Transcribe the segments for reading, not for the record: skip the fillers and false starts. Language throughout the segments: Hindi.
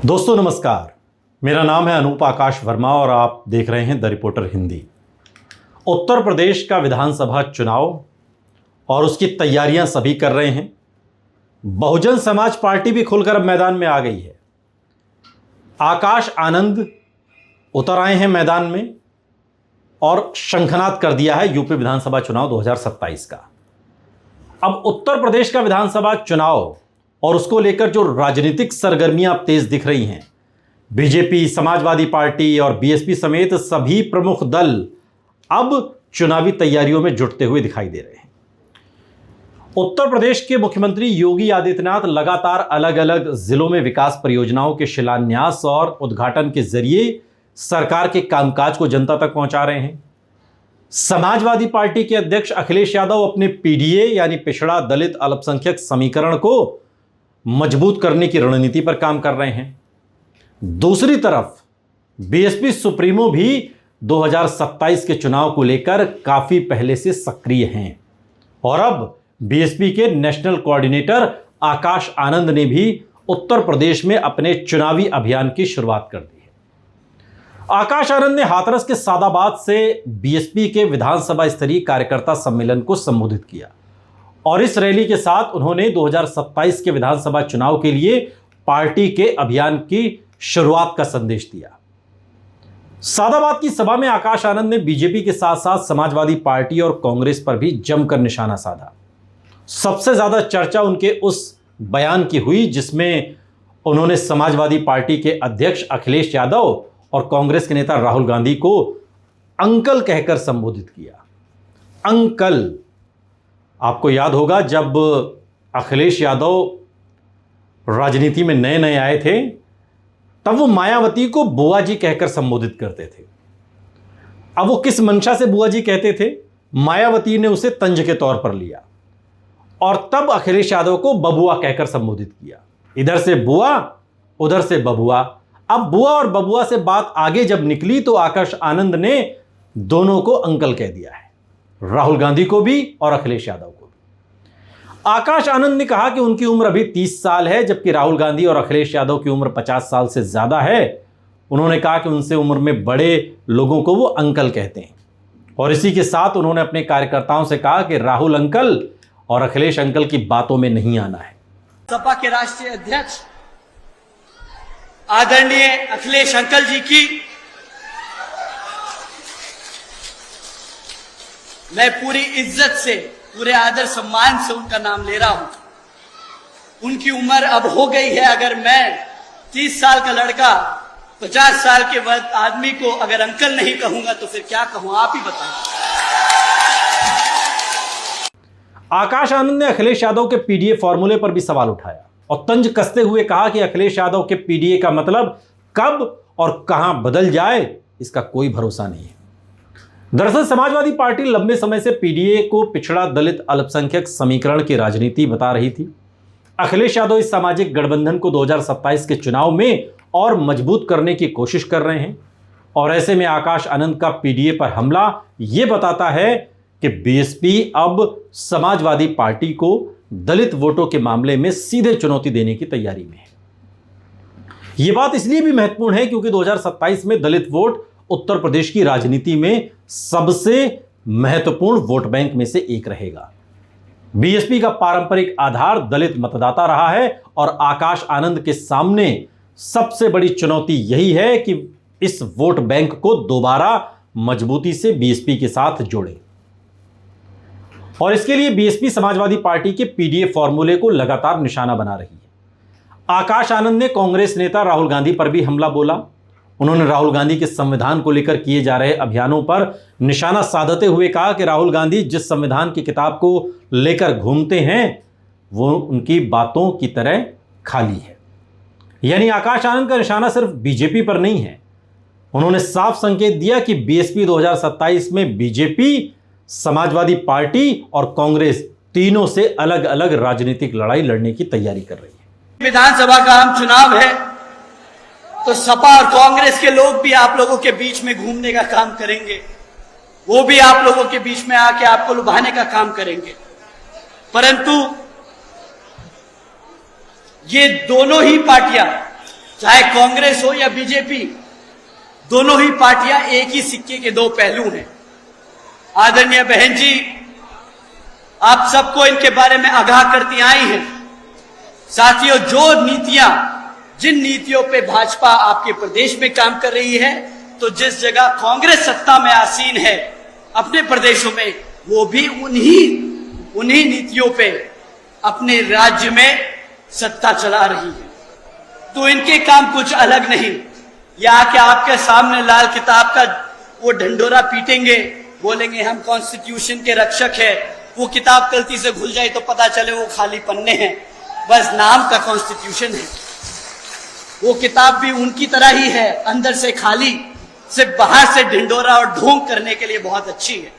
दोस्तों नमस्कार, मेरा नाम है अनूप आकाश वर्मा और आप देख रहे हैं द रिपोर्टर हिंदी। उत्तर प्रदेश का विधानसभा चुनाव और उसकी तैयारियां सभी कर रहे हैं। बहुजन समाज पार्टी भी खुलकर अब मैदान में आ गई है। आकाश आनंद उतर आए हैं मैदान में और शंखनाद कर दिया है यूपी विधानसभा चुनाव 2027 का। अब उत्तर प्रदेश का विधानसभा चुनाव और उसको लेकर जो राजनीतिक सरगर्मियां अब तेज दिख रही हैं, बीजेपी, समाजवादी पार्टी और बीएसपी समेत सभी प्रमुख दल अब चुनावी तैयारियों में जुटते हुए दिखाई दे रहे हैं। उत्तर प्रदेश के मुख्यमंत्री योगी आदित्यनाथ लगातार अलग अलग जिलों में विकास परियोजनाओं के शिलान्यास और उद्घाटन के जरिए सरकार के कामकाज को जनता तक पहुंचा रहे हैं। समाजवादी पार्टी के अध्यक्ष अखिलेश यादव अपने पीडीए यानी पिछड़ा दलित अल्पसंख्यक समीकरण को मजबूत करने की रणनीति पर काम कर रहे हैं। दूसरी तरफ बीएसपी सुप्रीमो भी 2027 के चुनाव को लेकर काफी पहले से सक्रिय हैं और अब बीएसपी के नेशनल कोऑर्डिनेटर आकाश आनंद ने भी उत्तर प्रदेश में अपने चुनावी अभियान की शुरुआत कर दी है। आकाश आनंद ने हाथरस के सादाबाद से बीएसपी के विधानसभा स्तरीय कार्यकर्ता सम्मेलन को संबोधित किया और इस रैली के साथ उन्होंने 2027 के विधानसभा चुनाव के लिए पार्टी के अभियान की शुरुआत का संदेश दिया। सादाबाद की सभा में आकाश आनंद ने बीजेपी के साथ साथ समाजवादी पार्टी और कांग्रेस पर भी जमकर निशाना साधा। सबसे ज्यादा चर्चा उनके उस बयान की हुई जिसमें उन्होंने समाजवादी पार्टी के अध्यक्ष अखिलेश यादव और कांग्रेस के नेता राहुल गांधी को अंकल कहकर संबोधित किया। अंकल, आपको याद होगा जब अखिलेश यादव राजनीति में नए नए आए थे तब वो मायावती को बुआ जी कहकर संबोधित करते थे। अब वो किस मंशा से बुआ जी कहते थे, मायावती ने उसे तंज के तौर पर लिया और तब अखिलेश यादव को बबुआ कहकर संबोधित किया। इधर से बुआ, उधर से बबुआ। अब बुआ और बबुआ से बात आगे जब निकली तो आकाश आनंद ने दोनों को अंकल कह दिया है, राहुल गांधी को भी और अखिलेश यादव को भी। आकाश आनंद ने कहा कि उनकी उम्र अभी 30 साल है जबकि राहुल गांधी और अखिलेश यादव की उम्र 50 साल से ज्यादा है। उन्होंने कहा कि उनसे उम्र में बड़े लोगों को वो अंकल कहते हैं और इसी के साथ उन्होंने अपने कार्यकर्ताओं से कहा कि राहुल अंकल और अखिलेश अंकल की बातों में नहीं आना है। सपा के राष्ट्रीय अध्यक्ष आदरणीय अखिलेश अंकल जी की मैं पूरी इज्जत से, पूरे आदर सम्मान से उनका नाम ले रहा हूं। उनकी उम्र अब हो गई है। अगर मैं 30 साल का लड़का 50 साल के आदमी को अगर अंकल नहीं कहूंगा तो फिर क्या कहूं, आप ही बताएं। आकाश आनंद ने अखिलेश यादव के पीडीए फॉर्मूले पर भी सवाल उठाया और तंज कसते हुए कहा कि अखिलेश यादव के पीडीए का मतलब कब और कहां बदल जाए इसका कोई भरोसा नहीं है। दरअसल समाजवादी पार्टी लंबे समय से पीडीए को पिछड़ा दलित अल्पसंख्यक समीकरण की राजनीति बता रही थी। अखिलेश यादव इस सामाजिक गठबंधन को 2027 के चुनाव में और मजबूत करने की कोशिश कर रहे हैं और ऐसे में आकाश आनंद का पीडीए पर हमला यह बताता है कि बीएसपी अब समाजवादी पार्टी को दलित वोटों के मामले में सीधे चुनौती देने की तैयारी में है। यह बात इसलिए भी महत्वपूर्ण है क्योंकि 2027 में दलित वोट उत्तर प्रदेश की राजनीति में सबसे महत्वपूर्ण वोट बैंक में से एक रहेगा। बीएसपी का पारंपरिक आधार दलित मतदाता रहा है और आकाश आनंद के सामने सबसे बड़ी चुनौती यही है कि इस वोट बैंक को दोबारा मजबूती से बीएसपी के साथ जोड़ें और इसके लिए बीएसपी समाजवादी पार्टी के पीडीए फॉर्मूले को लगातार निशाना बना रही है। आकाश आनंद ने कांग्रेस नेता राहुल गांधी पर भी हमला बोला। उन्होंने राहुल गांधी के संविधान को लेकर किए जा रहे अभियानों पर निशाना साधते हुए कहा कि राहुल गांधी जिस संविधान की किताब को लेकर घूमते हैं वो उनकी बातों की तरह खाली है। यानी आकाश आनंद का निशाना सिर्फ बीजेपी पर नहीं है। उन्होंने साफ संकेत दिया कि बीएसपी 2027 में बीजेपी, समाजवादी पार्टी और कांग्रेस तीनों से अलग अलग राजनीतिक लड़ाई लड़ने की तैयारी कर रही है। विधानसभा का आम चुनाव है तो सपा और कांग्रेस के लोग भी आप लोगों के बीच में घूमने का काम करेंगे, वो भी आप लोगों के बीच में आके आपको लुभाने का काम करेंगे। परंतु ये दोनों ही पार्टियां चाहे कांग्रेस हो या बीजेपी, दोनों ही पार्टियां एक ही सिक्के के दो पहलू हैं। आदरणीय बहन जी, आप सबको इनके बारे में आगाह करती आई हैं। साथियों, जिन नीतियों पे भाजपा आपके प्रदेश में काम कर रही है, तो जिस जगह कांग्रेस सत्ता में आसीन है अपने प्रदेशों में, वो भी उन्हीं नीतियों पे अपने राज्य में सत्ता चला रही है। तो इनके काम कुछ अलग नहीं। या आके आपके सामने लाल किताब का वो ढंढोरा पीटेंगे, बोलेंगे हम कॉन्स्टिट्यूशन के रक्षक है। वो किताब गलती से घुल जाए तो पता चले वो खाली पन्ने हैं, बस नाम का कॉन्स्टिट्यूशन है। वो किताब भी उनकी तरह ही है, अंदर से खाली, सिर्फ बाहर से ढिंडोरा और ढोंग करने के लिए बहुत अच्छी है।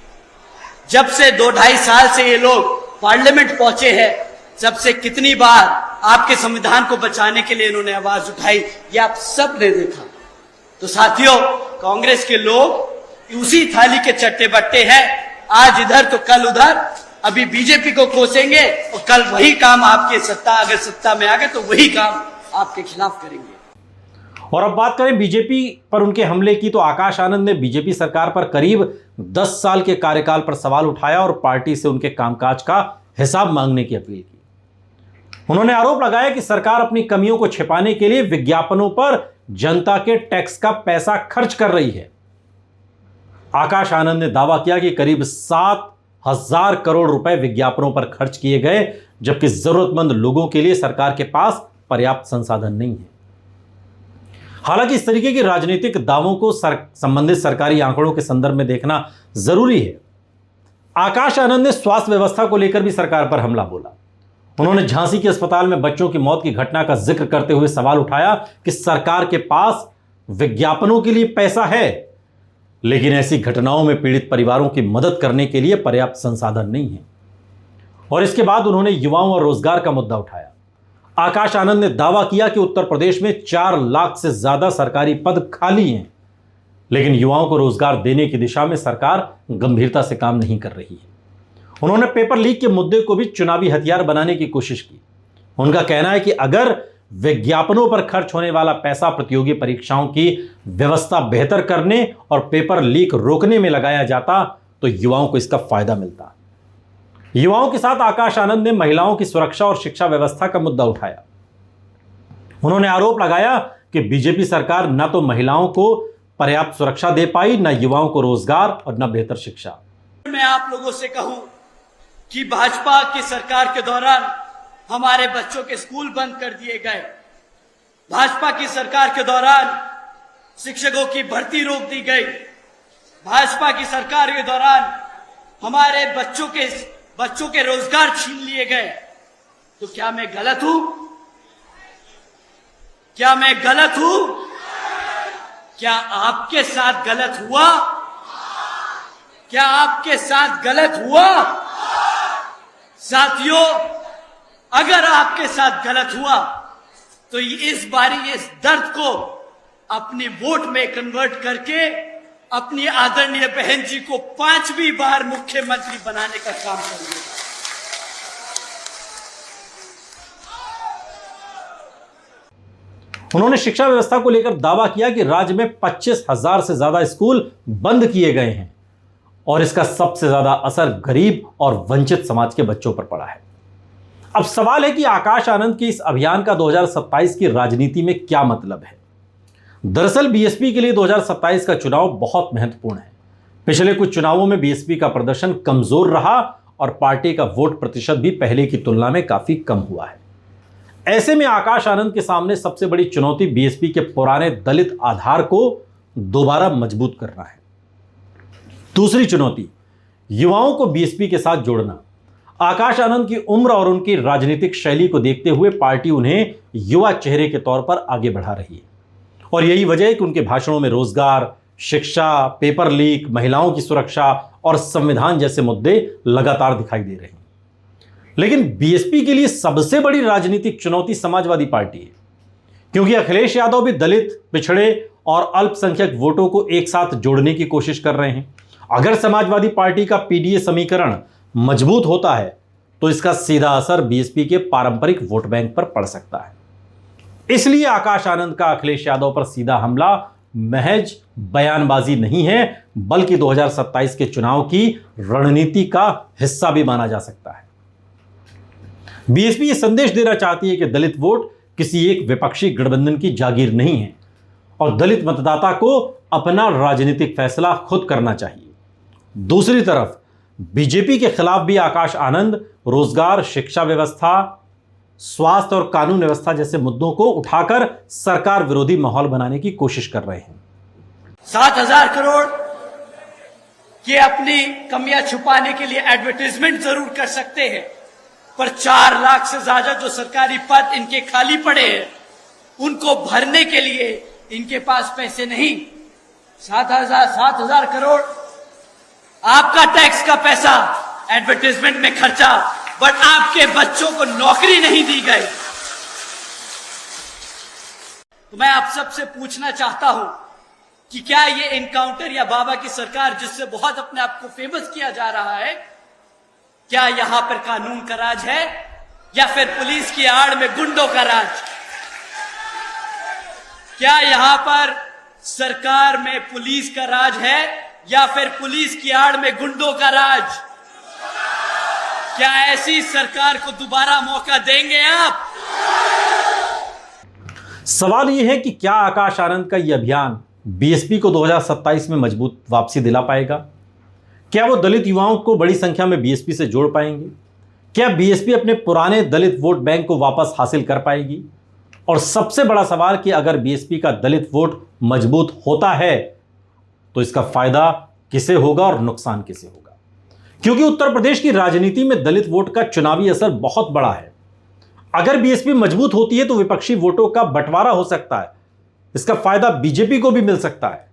जब से 2-2.5 साल से ये लोग पार्लियामेंट पहुंचे हैं, जब से कितनी बार आपके संविधान को बचाने के लिए इन्होंने आवाज उठाई, ये आप सब ने देखा। तो साथियों, कांग्रेस के लोग उसी थाली के चट्टे बट्टे हैं, आज इधर तो कल उधर। अभी बीजेपी को कोसेंगे और कल वही काम आपके अगर सत्ता में आ गए तो वही काम आपके खिलाफ करेंगे। और अब बात करें बीजेपी पर उनके हमले की, तो आकाश आनंद ने बीजेपी सरकार पर करीब 10 साल के कार्यकाल पर सवाल उठाया और पार्टी से उनके कामकाज का हिसाब मांगने की अपील की। उन्होंने आरोप लगाया कि सरकार अपनी कमियों को छिपाने के लिए विज्ञापनों पर जनता के टैक्स का पैसा खर्च कर रही है। आकाश आनंद ने दावा किया कि करीब 7,000 करोड़ रुपए विज्ञापनों पर खर्च किए गए, जबकि जरूरतमंद लोगों के लिए सरकार के पास पर्याप्त संसाधन नहीं है। हालांकि इस तरीके की राजनीतिक दावों को संबंधित सरकारी आंकड़ों के संदर्भ में देखना जरूरी है। आकाश आनंद ने स्वास्थ्य व्यवस्था को लेकर भी सरकार पर हमला बोला। उन्होंने झांसी के अस्पताल में बच्चों की मौत की घटना का जिक्र करते हुए सवाल उठाया कि सरकार के पास विज्ञापनों के लिए पैसा है, लेकिन ऐसी घटनाओं में पीड़ित परिवारों की मदद करने के लिए पर्याप्त संसाधन नहीं है। और इसके बाद उन्होंने युवाओं और रोजगार का मुद्दा उठाया। आकाश आनंद ने दावा किया कि उत्तर प्रदेश में 4 लाख से ज्यादा सरकारी पद खाली हैं, लेकिन युवाओं को रोजगार देने की दिशा में सरकार गंभीरता से काम नहीं कर रही है। उन्होंने पेपर लीक के मुद्दे को भी चुनावी हथियार बनाने की कोशिश की। उनका कहना है कि अगर विज्ञापनों पर खर्च होने वाला पैसा प्रतियोगी परीक्षाओं की व्यवस्था बेहतर करने और पेपर लीक रोकने में लगाया जाता तो युवाओं को इसका फायदा मिलता। युवाओं के साथ आकाश आनंद ने महिलाओं की सुरक्षा और शिक्षा व्यवस्था का मुद्दा उठाया। उन्होंने आरोप लगाया कि बीजेपी सरकार न तो महिलाओं को पर्याप्त सुरक्षा दे पाई, न युवाओं को रोजगार और न बेहतर शिक्षा। मैं आप लोगों से कहूं कि भाजपा की सरकार के दौरान हमारे बच्चों के स्कूल बंद कर दिए गए। भाजपा की सरकार के दौरान शिक्षकों की भर्ती रोक दी गई। भाजपा की सरकार के दौरान हमारे बच्चों के रोजगार छीन लिए गए। तो क्या मैं गलत हूं? क्या मैं गलत हूं? क्या आपके साथ गलत हुआ? क्या आपके साथ गलत हुआ? साथियों, अगर आपके साथ गलत हुआ तो इस बारी इस दर्द को अपने वोट में कन्वर्ट करके अपनी आदरणीय बहन जी को 5वीं बार मुख्यमंत्री बनाने का काम करिए। उन्होंने शिक्षा व्यवस्था को लेकर दावा किया कि राज्य में 25,000 से ज्यादा स्कूल बंद किए गए हैं और इसका सबसे ज्यादा असर गरीब और वंचित समाज के बच्चों पर पड़ा है। अब सवाल है कि आकाश आनंद के इस अभियान का 2027 की राजनीति में क्या मतलब है। दरअसल बीएसपी के लिए 2027 का चुनाव बहुत महत्वपूर्ण है। पिछले कुछ चुनावों में बीएसपी का प्रदर्शन कमजोर रहा और पार्टी का वोट प्रतिशत भी पहले की तुलना में काफी कम हुआ है। ऐसे में आकाश आनंद के सामने सबसे बड़ी चुनौती बीएसपी के पुराने दलित आधार को दोबारा मजबूत करना है। दूसरी चुनौती, युवाओं को बीएसपी के साथ जोड़ना। आकाश आनंद की उम्र और उनकी राजनीतिक शैली को देखते हुए पार्टी उन्हें युवा चेहरे के तौर पर आगे बढ़ा रही है और यही वजह है कि उनके भाषणों में रोजगार, शिक्षा, पेपर लीक, महिलाओं की सुरक्षा और संविधान जैसे मुद्दे लगातार दिखाई दे रहे हैं। लेकिन बीएसपी के लिए सबसे बड़ी राजनीतिक चुनौती समाजवादी पार्टी है, क्योंकि अखिलेश यादव भी दलित, पिछड़े और अल्पसंख्यक वोटों को एक साथ जोड़ने की कोशिश कर रहे हैं। अगर समाजवादी पार्टी का पीडीए समीकरण मजबूत होता है तो इसका सीधा असर बीएसपी के पारंपरिक वोट बैंक पर पड़ सकता है। इसलिए आकाश आनंद का अखिलेश यादव पर सीधा हमला महज बयानबाजी नहीं है, बल्कि 2027 के चुनाव की रणनीति का हिस्सा भी माना जा सकता है। बीएसपी यह संदेश देना चाहती है कि दलित वोट किसी एक विपक्षी गठबंधन की जागीर नहीं है और दलित मतदाता को अपना राजनीतिक फैसला खुद करना चाहिए। दूसरी तरफ बीजेपी के खिलाफ भी आकाश आनंद रोजगार, शिक्षा व्यवस्था, स्वास्थ्य और कानून व्यवस्था जैसे मुद्दों को उठाकर सरकार विरोधी माहौल बनाने की कोशिश कर रहे हैं। 7,000 करोड़ ये अपनी कमियां छुपाने के लिए एडवर्टाइजमेंट जरूर कर सकते हैं, पर 4 लाख से ज्यादा जो सरकारी पद इनके खाली पड़े हैं उनको भरने के लिए इनके पास पैसे नहीं। 7,000 करोड़ आपका टैक्स का पैसा एडवर्टाइजमेंट में खर्चा, बट आपके बच्चों को नौकरी नहीं दी गई। तो मैं आप सबसे पूछना चाहता हूं कि क्या ये एनकाउंटर या बाबा की सरकार जिससे बहुत अपने आप को फेमस किया जा रहा है, क्या यहां पर कानून का राज है या फिर पुलिस की आड़ में गुंडों का राज? क्या यहां पर सरकार में पुलिस का राज है या फिर पुलिस की आड़ में गुंडों का राज? क्या ऐसी सरकार को दोबारा मौका देंगे आप? सवाल यह है कि क्या आकाश आनंद का यह अभियान बीएसपी को 2027 में मजबूत वापसी दिला पाएगा? क्या वो दलित युवाओं को बड़ी संख्या में बीएसपी से जोड़ पाएंगे? क्या बीएसपी अपने पुराने दलित वोट बैंक को वापस हासिल कर पाएगी? और सबसे बड़ा सवाल कि अगर बीएसपी का दलित वोट मजबूत होता है तो इसका फायदा किसे होगा और नुकसान किसे होगा? क्योंकि उत्तर प्रदेश की राजनीति में दलित वोट का चुनावी असर बहुत बड़ा है। अगर बीएसपी मजबूत होती है तो विपक्षी वोटों का बंटवारा हो सकता है, इसका फायदा बीजेपी को भी मिल सकता है।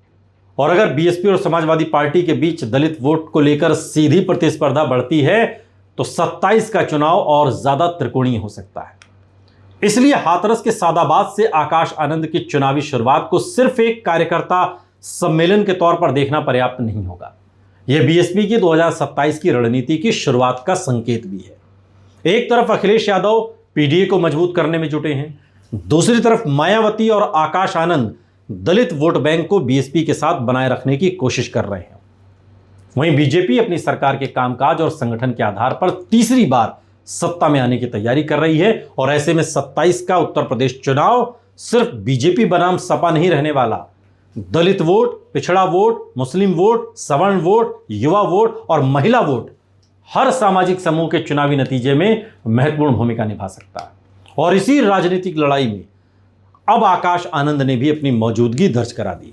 और अगर बीएसपी और समाजवादी पार्टी के बीच दलित वोट को लेकर सीधी प्रतिस्पर्धा बढ़ती है तो 27 का चुनाव और ज्यादा त्रिकोणीय हो सकता है। इसलिए हाथरस के सादाबाद से आकाश आनंद की चुनावी शुरुआत को सिर्फ एक कार्यकर्ता सम्मेलन के तौर पर देखना पर्याप्त नहीं होगा। यह बीएसपी की 2027 की रणनीति की शुरुआत का संकेत भी है। एक तरफ अखिलेश यादव पीडीए को मजबूत करने में जुटे हैं, दूसरी तरफ मायावती और आकाश आनंद दलित वोट बैंक को बीएसपी के साथ बनाए रखने की कोशिश कर रहे हैं। वहीं बीजेपी अपनी सरकार के कामकाज और संगठन के आधार पर तीसरी बार सत्ता में आने की तैयारी कर रही है और ऐसे में 27 का उत्तर प्रदेश चुनाव सिर्फ बीजेपी बनाम सपा नहीं रहने वाला। दलित वोट, पिछड़ा वोट, मुस्लिम वोट, सवर्ण वोट, युवा वोट और महिला वोट हर सामाजिक समूह के चुनावी नतीजे में महत्वपूर्ण भूमिका निभा सकता है। और इसी राजनीतिक लड़ाई में अब आकाश आनंद ने भी अपनी मौजूदगी दर्ज करा दी है।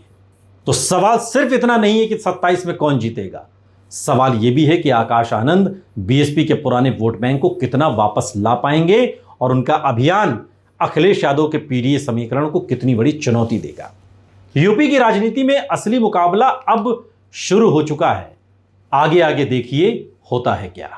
तो सवाल सिर्फ इतना नहीं है कि 27 में कौन जीतेगा, सवाल यह भी है कि आकाश आनंद बीएसपी के पुराने वोट बैंक को कितना वापस ला पाएंगे और उनका अभियान अखिलेश यादव के पीडीए समीकरण को कितनी बड़ी चुनौती देगा। यूपी की राजनीति में असली मुकाबला अब शुरू हो चुका है। आगे आगे देखिए होता है क्या।